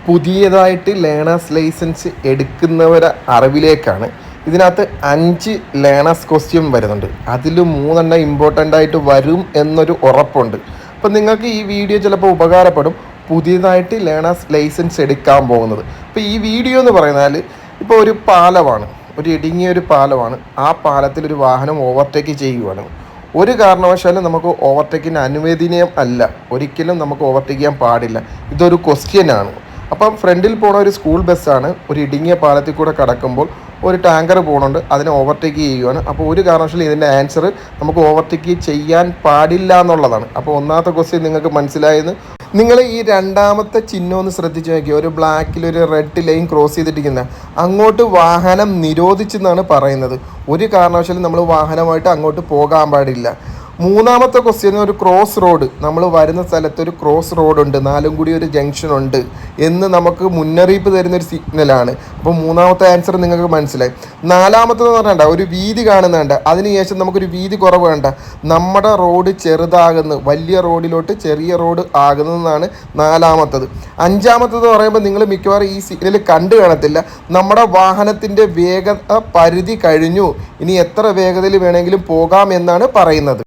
പുതിയതായിട്ട് learners licence എടുക്കുന്നവരെ അറിവിലേക്കാണ്. ഇതിനകത്ത് 5 learners question വരുന്നുണ്ട്. അതിൽ 3 ഇമ്പോർട്ടൻ്റ് ആയിട്ട് വരും എന്നൊരു ഉറപ്പുണ്ട്. അപ്പം നിങ്ങൾക്ക് ഈ വീഡിയോ ചിലപ്പോൾ ഉപകാരപ്പെടും, പുതിയതായിട്ട് ലേണേഴ്സ് ലൈസൻസ് എടുക്കാൻ പോകുന്നത്. അപ്പോൾ ഈ വീഡിയോ എന്ന് പറഞ്ഞാൽ ഇപ്പോൾ ഒരു പാലമാണ്, ഒരു ഇടുങ്ങിയ ഒരു പാലമാണ്. ആ പാലത്തിൽ ഒരു വാഹനം ഓവർടേക്ക് ചെയ്യുകയാണ്. ഒരു കാരണവശാലും നമുക്ക് ഓവർടേക്കിന് അനുവദനീയം അല്ല, ഒരിക്കലും നമുക്ക് ഓവർടേക്ക് ചെയ്യാൻ പാടില്ല. ഇതൊരു ക്വസ്റ്റ്യനാണ്. അപ്പം ഫ്രണ്ടിൽ പോണ ഒരു സ്കൂൾ ബസ്സാണ് ഒരു ഇടുങ്ങിയ പാലത്തിൽ കൂടെ കടക്കുമ്പോൾ ഒരു ടാങ്കർ പോകുന്നുണ്ട്, അതിനെ ഓവർടേക്ക് ചെയ്യുകയാണ്. അപ്പോൾ ഒരു കാരണവശാലും ഇതിൻ്റെ ആൻസർ നമുക്ക് ഓവർടേക്ക് ചെയ്യാൻ പാടില്ല എന്നുള്ളതാണ്. അപ്പോൾ ഒന്നാമത്തെ ക്വസ്റ്റ്യൻ നിങ്ങൾക്ക് മനസ്സിലായെന്ന്. നിങ്ങൾ ഈ രണ്ടാമത്തെ ചിഹ്നം ഒന്ന് ശ്രദ്ധിച്ച് നോക്കിയോ, ഒരു ബ്ലാക്കിൽ ഒരു റെഡ് ലൈൻ ക്രോസ് ചെയ്തിട്ടിരിക്കുന്ന അങ്ങോട്ട് വാഹനം നിരോധിച്ചെന്നാണ് പറയുന്നത്. ഒരു കാരണവശാലും നമ്മൾ വാഹനമായിട്ട് അങ്ങോട്ട് പോകാൻ പാടില്ല. മൂന്നാമത്തെ ക്വസ്റ്റ്യൻ ഒരു ക്രോസ് റോഡ്, നമ്മൾ വരുന്ന സ്ഥലത്ത് ഒരു ക്രോസ് റോഡുണ്ട്, 4 കൂടി ഒരു ജംഗ്ഷൻ ഉണ്ട് എന്ന് നമുക്ക് മുന്നറിയിപ്പ് തരുന്നൊരു സിഗ്നലാണ്. അപ്പോൾ മൂന്നാമത്തെ ആൻസർ നിങ്ങൾക്ക് മനസ്സിലായി. നാലാമത്തേന്ന് പറഞ്ഞാൽ ഒരു വീതി കാണുന്നുണ്ട്, അതിനുശേഷം നമുക്കൊരു വീതി കുറവ് വേണ്ട, നമ്മുടെ റോഡ് ചെറുതാകുന്നു, വലിയ റോഡിലോട്ട് ചെറിയ റോഡ് ആകുന്നതെന്നാണ് നാലാമത്തത്. അഞ്ചാമത്തത് പറയുമ്പോൾ നിങ്ങൾ മിക്കവാറും ഈ സിഗ്നൽ കണ്ടു കാണത്തില്ല, നമ്മുടെ വാഹനത്തിൻ്റെ വേഗത പരിധി കഴിഞ്ഞു, ഇനി എത്ര വേഗതയിൽ വേണമെങ്കിലും പോകാം എന്നാണ് പറയുന്നത്.